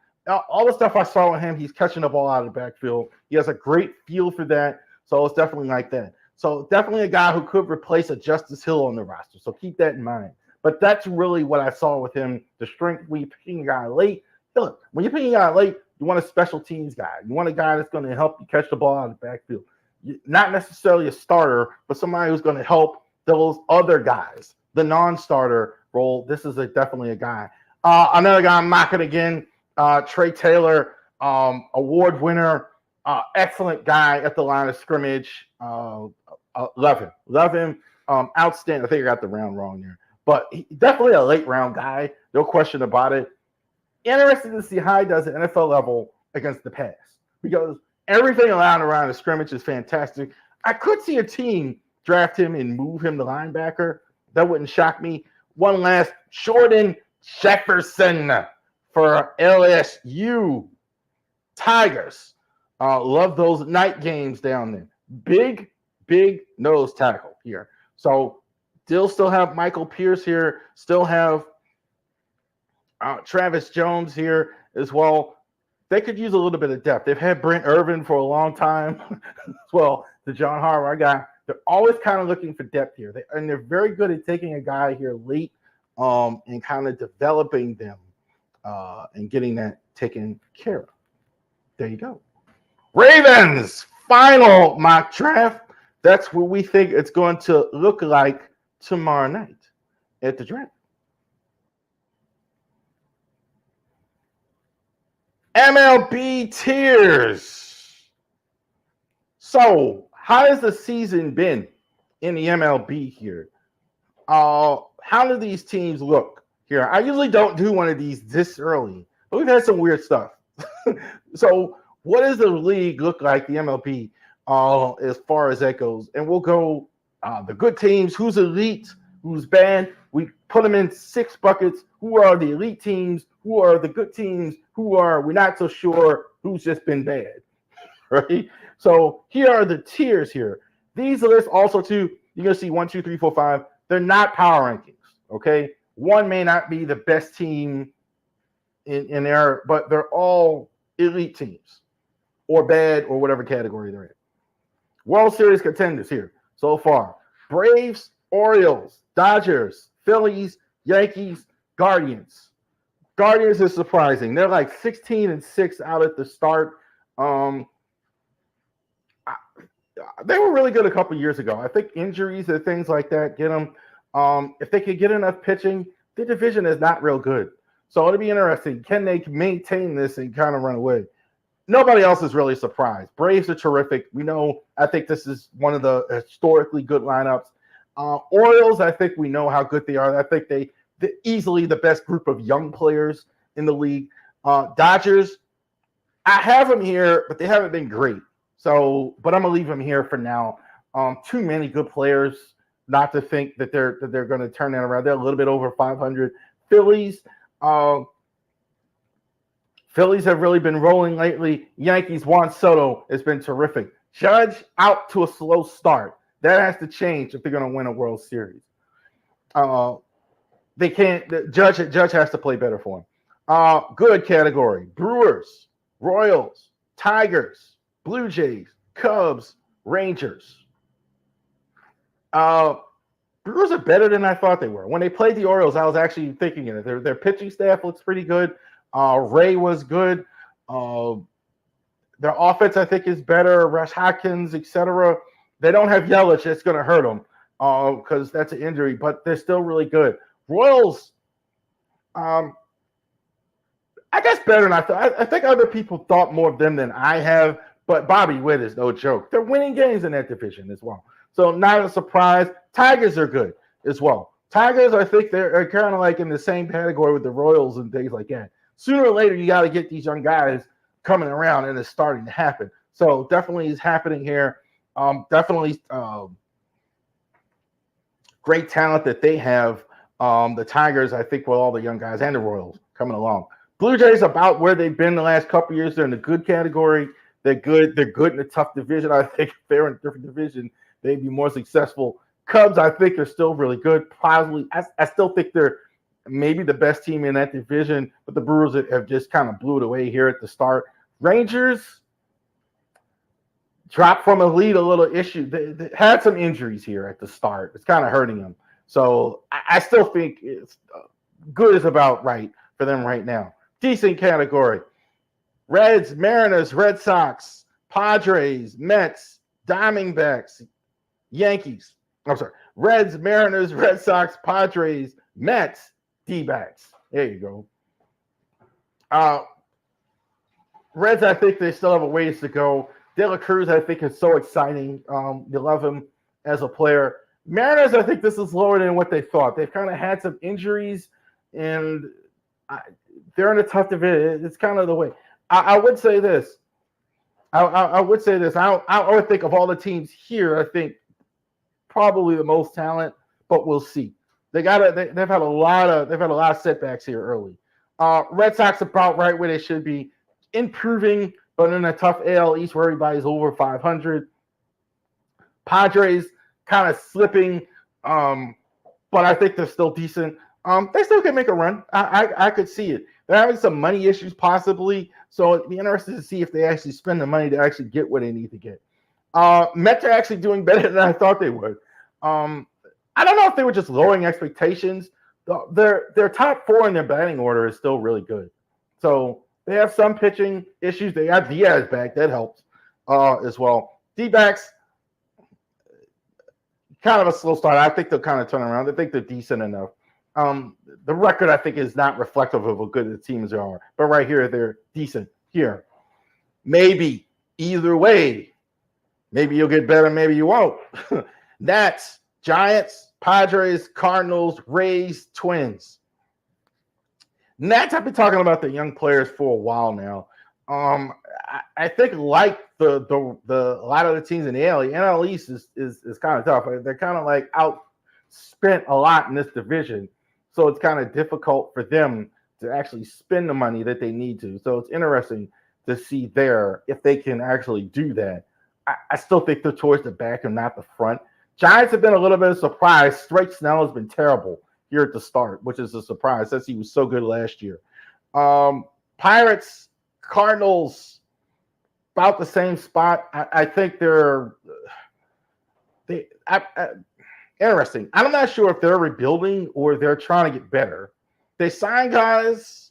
Speaker 1: All the stuff I saw with him, he's catching the ball out of the backfield. He has a great feel for that. So it's definitely like that. So definitely a guy who could replace a Justice Hill on the roster. So keep that in mind. But that's really what I saw with him. The strength when you're picking a guy late. Look, when you're picking a guy late, you want a special teams guy. You want a guy that's going to help you catch the ball out of the backfield. Not necessarily a starter, but somebody who's going to help those other guys, the non-starter role. This is definitely a guy. Another guy I'm mocking again, Trey Taylor, award winner, excellent guy at the line of scrimmage. Love him. Outstanding. I think I got the round wrong there, but definitely a late round guy. No question about it. Interested to see how he does at NFL level against the pass, because everything around the scrimmage is fantastic. I could see a team draft him and move him to linebacker. That wouldn't shock me. One last, Jordan Jefferson for LSU Tigers. Love those night games down there. Big nose tackle here. So still have Michael Pierce here. Still have Travis Jones here as well. They could use a little bit of depth. They've had Brent Irvin for a long time as well. The John Harbaugh guy. They're always kind of looking for depth here. They're very good at taking a guy here late and kind of developing them and getting that taken care of. There you go. Ravens, final mock draft. That's what we think it's going to look like tomorrow night at the draft. MLB tiers. So, how has the season been in the MLB here? How do these teams look here? I usually don't do one of these this early, but we've had some weird stuff. So, what does the league look like, the MLB, as far as that goes? And we'll go the good teams, who's elite, who's bad. We put them in 6 buckets. Who are the elite teams? Who are the good teams? Who are we're not so sure who's just been bad, right? So here are the tiers here. These lists also too, you're going to see 1, 2, 3, 4, 5. They're not power rankings, okay? One may not be the best team in there, but they're all elite teams or bad or whatever category they're in. World Series contenders here so far. Braves, Orioles, Dodgers, Phillies, Yankees, Guardians. Guardians is surprising. They're like 16-6 out at the start. They were really good a couple years ago. I think injuries and things like that get them. If they could get enough pitching, the division is not real good. So it'll be interesting. Can they maintain this and kind of run away? Nobody else is really surprised. Braves are terrific. We know, I think this is one of the historically good lineups. Orioles, I think we know how good they are. I think they're easily the best group of young players in the league. Dodgers, I have them here, but they haven't been great. So, but I'm gonna leave them here for now. Too many good players not to think that they're going to turn that around. They're a little bit over 500. Phillies have really been rolling lately. Yankees, Juan Soto has been terrific. Judge out to a slow start. That has to change if they're going to win a World Series. They can't. The Judge has to play better for them. Good category: Brewers, Royals, Tigers, Blue Jays, Cubs, Rangers. Brewers are better than I thought they were. When they played the Orioles, I was actually thinking of it. Their pitching staff looks pretty good. Ray was good. Their offense, I think, is better. Rush Hopkins, etc. They don't have Yelich. It's going to hurt them because that's an injury, but they're still really good. Royals, I guess better than I thought. I think other people thought more of them than I have, but Bobby Witt is no joke. They're winning games in that division as well. So not a surprise. Tigers are good as well. Tigers, I think they're kind of like in the same category with the Royals and things like that. Sooner or later, you got to get these young guys coming around, and it's starting to happen. So definitely is happening here. Definitely great talent that they have. The Tigers, I think, with all the young guys and the Royals coming along. Blue Jays about where they've been the last couple of years. They're in the good category. They're good. They're good in a tough division. I think if they're in a different division, they'd be more successful. Cubs, I think, are still really good. Probably, I still think they're maybe the best team in that division, but the Brewers have just kind of blew it away here at the start. Rangers dropped from a lead, a little issue. They had some injuries here at the start. It's kind of hurting them. So I still think it's good is about right for them right now. Decent category. Reds, Mariners, Red Sox, Padres, Mets, Diamondbacks, Yankees. I'm sorry. Reds, Mariners, Red Sox, Padres, Mets, D-backs. There you go. Reds, I think they still have a ways to go. De La Cruz, I think, is so exciting. You love him as a player. Mariners, I think this is lower than what they thought. They've kind of had some injuries, and they're in a tough division. It's kind of the way. I would say this. I would say this. I would think of all the teams here, I think probably the most talent, but we'll see. They've had a lot of setbacks here early. Red Sox about right where they should be, improving, but in a tough AL East where everybody's over 500. Padres kind of slipping, but I think they're still decent. They still can make a run. I could see it. They're having some money issues possibly, so it'd be interesting to see if they actually spend the money to actually get what they need to get. Mets are actually doing better than I thought they would. I don't know if they were just lowering expectations. Their top four in their batting order is still really good. So they have some pitching issues. They got Diaz back. That helps as well. D-backs, kind of a slow start. I think they'll kind of turn around. I think they're decent enough. The record, I think, is not reflective of how good the teams are. But right here, they're decent here. Maybe either way. Maybe you'll get better. Maybe you won't. Nats, Giants, Padres, Cardinals, Rays, Twins. Nats, I've been talking about the young players for a while now. I think like the a lot of the teams in the NL East is kind of tough. They're kind of like outspent a lot in this division, so it's kind of difficult for them to actually spend the money that they need to. So it's interesting to see there if they can actually do that. I still think they're towards the back and not the front. Giants have been a little bit of a surprise. Strike Snell has been terrible here at the start, which is a surprise since he was so good last year. Pirates, Cardinals, about the same spot. I think they're interesting. I'm not sure if they're rebuilding or they're trying to get better. They sign guys,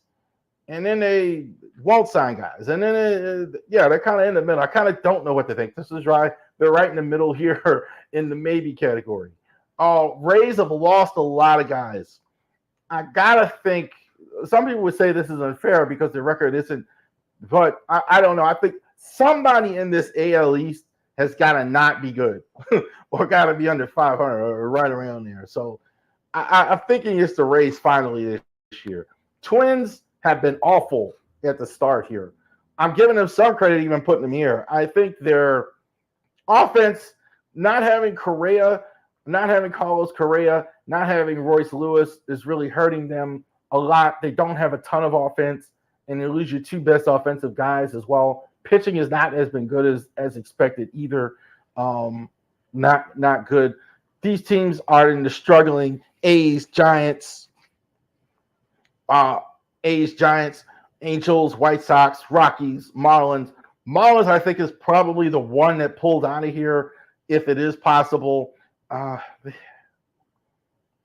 Speaker 1: and then they won't sign guys. And then, they're kind of in the middle. I kind of don't know what to think. This is right. They're right in the middle here in the maybe category. Rays have lost a lot of guys. I got to think some people would say this is unfair because the record isn't, but I don't know. I think somebody in this AL East has got to not be good or got to be under 500 or right around there. So I'm thinking it's the Rays finally this year. Twins have been awful at the start here. I'm giving them some credit even putting them here. I think their offense, not having Correa, not having Carlos Correa, not having Royce Lewis is really hurting them a lot. They don't have a ton of offense, and they lose your two best offensive guys as well. Pitching is not as been good as expected either. not good. These teams are in the struggling A's, Giants, uh, A's, Giants, Angels, White Sox, Rockies, Marlins. Marlins, I think, is probably the one that pulled out of here if it is possible. Uh,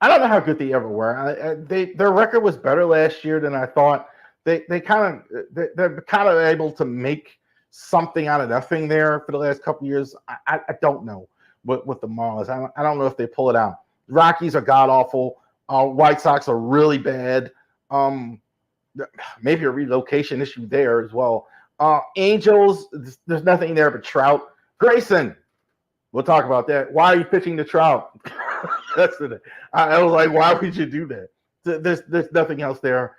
Speaker 1: I don't know how good they ever were. Their record was better last year than I thought. They're kind of able to make something out of nothing there for the last couple of years. I don't know with the Marlins. I don't know if they pull it out. Rockies are god awful. White Sox are really bad. Maybe a relocation issue there as well. Angels, there's nothing there but Trout. Grayson, we'll talk about that. Why are you pitching to Trout? That's the. I was like, why would you do that? There's nothing else there.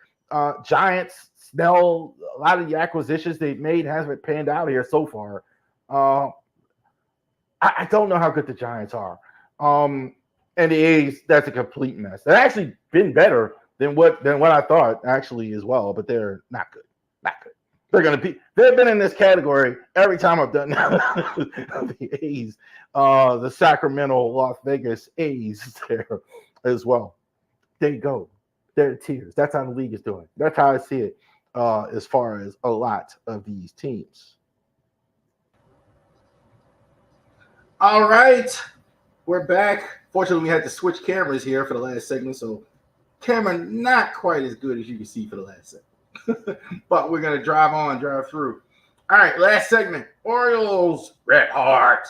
Speaker 1: Giants, Snell, a lot of the acquisitions they've made hasn't panned out here so far. I don't know how good the Giants are. And the A's, that's a complete mess. They've actually been better than what I thought actually as well, but they're not good. Not good. They've been in this category every time I've done the A's, the Sacramento, Las Vegas A's there as well. There you go. They're tears. That's how the league is doing. That's how I see it as far as a lot of these teams. All right. We're back. Fortunately, we had to switch cameras here for the last segment, so camera not quite as good as you can see for the last segment. But we're going to drive through. All right, last segment. Orioles, Red Heart.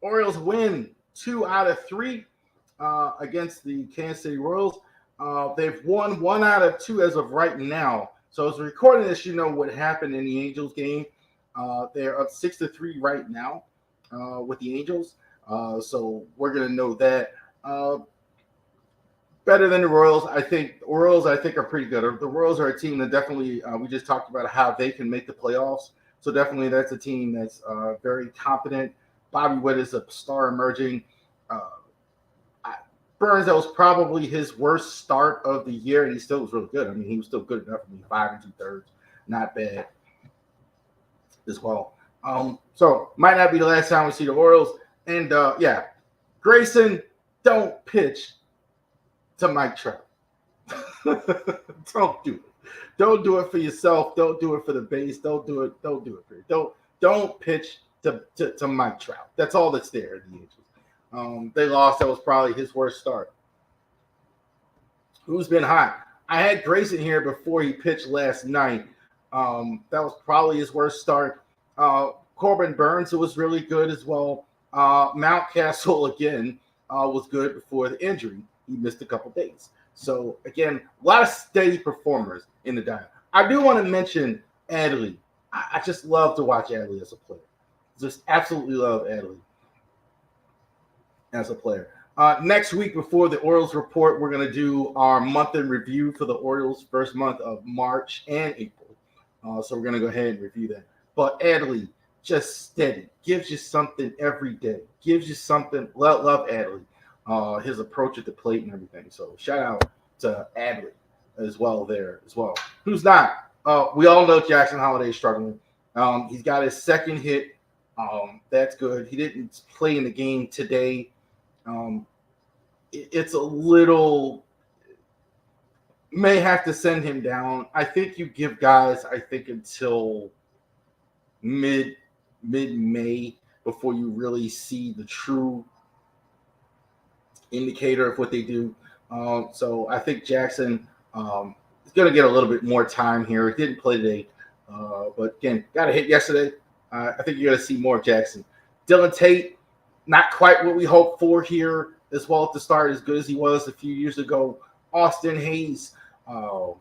Speaker 1: Orioles win 2 out of 3 against the Kansas City Royals. They've won 1 out of 2 as of right now. So as we're recording this, you know what happened in the Angels game. They're up 6-3 right now with the Angels. So we're going to know that. Better than the Royals. I think are pretty good. The Royals are a team that definitely, we just talked about how they can make the playoffs. So definitely that's a team that's very competent. Bobby Witt is a star emerging. Burns, that was probably his worst start of the year, and he still was really good. I mean, he was still good enough for me. 5 2/3, not bad as well. So might not be the last time we see the Orioles. And yeah, Grayson, don't pitch to Mike Trout. Don't do it. Don't do it for yourself. Don't do it for the base. Don't do it for you. Don't pitch to Mike Trout. That's all that's there at the Angels. They lost. That was probably his worst start. Who's been hot? I had Grayson here before he pitched last night. That was probably his worst start. Corbin Burns, who was really good as well. Mountcastle, again, was good before the injury. He missed a couple days. So, again, a lot of steady performers in the diamond. I do want to mention Adley. I just love to watch Adley as a player. Just absolutely love Adley as a player. Next week, before the Orioles report, we're going to do our month in review for the Orioles' first month of March and April. So we're going to go ahead and review that. But Adley, just steady. Gives you something every day. Gives you something. Love Adley. His approach at the plate and everything. So shout out to Adley as well there as well. Who's not? We all know Jackson Holliday is struggling. He's got his second hit. That's good. He didn't play in the game today. It's a little, may have to send him down. I think you give guys, until mid-May before you really see the true indicator of what they do. So I think Jackson is going to get a little bit more time here. He didn't play today, but again, got a hit yesterday. I think you're going to see more of Jackson. Dylan Tate, not quite what we hoped for here as well at the start, as good as he was a few years ago. Austin Hayes on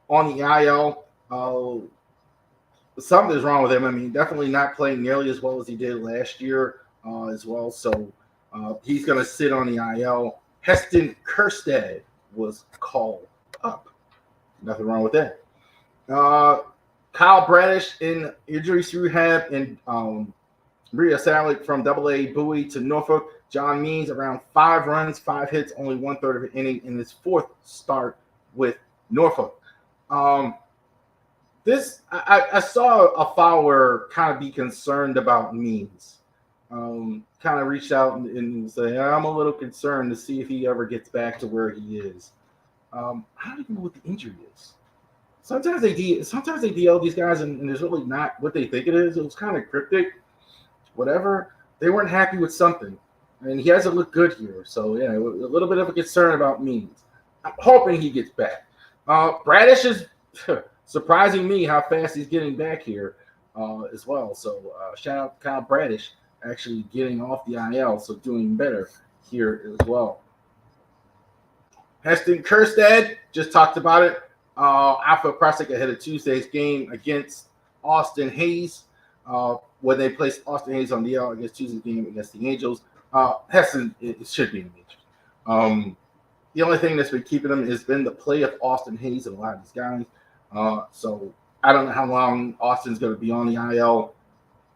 Speaker 1: the IL. Something's wrong with him. I mean, definitely not playing nearly as well as he did last year as well. So he's going to sit on the IL. Heston Kjerstad was called up. Nothing wrong with that. Kyle Bradish in injury rehab, and Maria Salick from AA Bowie to Norfolk. John Means around 5 runs, 5 hits, only 1/3 of an inning in his 4th start with Norfolk. I saw a follower kind of be concerned about memes. Kind of reached out and say, I'm a little concerned to see if he ever gets back to where he is. I don't even know what the injury is. Sometimes they DL these guys, and it's really not what they think it is. It was kind of cryptic, whatever. They weren't happy with something, and he hasn't looked good here. So yeah, a little bit of a concern about memes. I'm hoping he gets back. Bradish is surprising me how fast he's getting back here as well. So shout out to Kyle Bradish actually getting off the IL, so doing better here as well. Heston Kjerstad, just talked about it. Alpha Prospect ahead of Tuesday's game against Austin Hayes. When they placed Austin Hayes on the DL against Tuesday's game against the Angels. Heston, it should be an Angels. The only thing that's been keeping them has been the play of Austin Hayes and a lot of these guys. So I don't know how long Austin's going to be on the IL.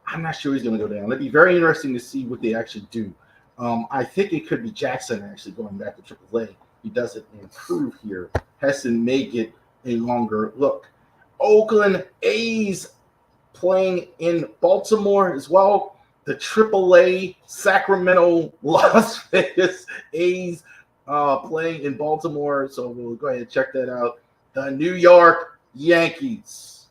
Speaker 1: I'm not sure he's going to go down. It'd be very interesting to see what they actually do. I think it could be Jackson actually going back to AAA. He doesn't improve here. Heston may get a longer look. Oakland A's playing in Baltimore as well. The AAA Sacramento Las Vegas A's playing in Baltimore. So we'll go ahead and check that out. The New York Yankees.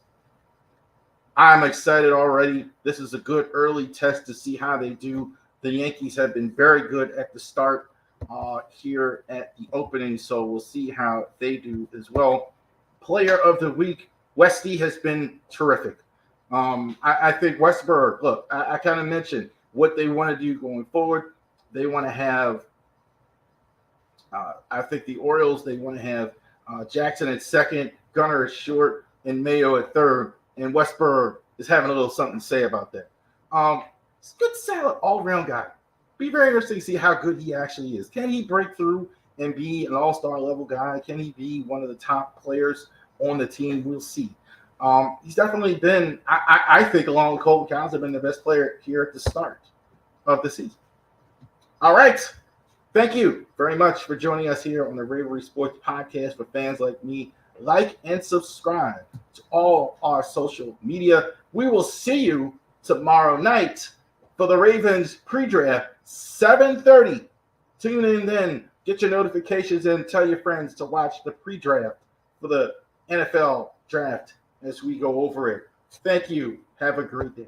Speaker 1: I'm excited already. This is a good early test to see how they do. The Yankees have been very good at the start here at the opening, so we'll see how they do as well. Player of the week, Westy has been terrific. I think Westberg, look, I kind of mentioned what they want to do going forward. They want to have, I think the Orioles, they want to have Jackson at second, Gunnar at short, and Mayo at third. And Westberg is having a little something to say about that. It's a good, solid, all-around guy. Be very interesting to see how good he actually is. Can he break through and be an all-star level guy? Can he be one of the top players on the team? We'll see. He's definitely been, I think, along with Colton Cowens, have been the best player here at the start of the season. All right. Thank you very much for joining us here on the Ravery Sports Podcast for fans like me. Like and subscribe to all our social media. We will see you tomorrow night for the Ravens pre-draft, 7:30. Tune in then. Get your notifications and tell your friends to watch the pre-draft for the NFL draft as we go over it. Thank you. Have a great day.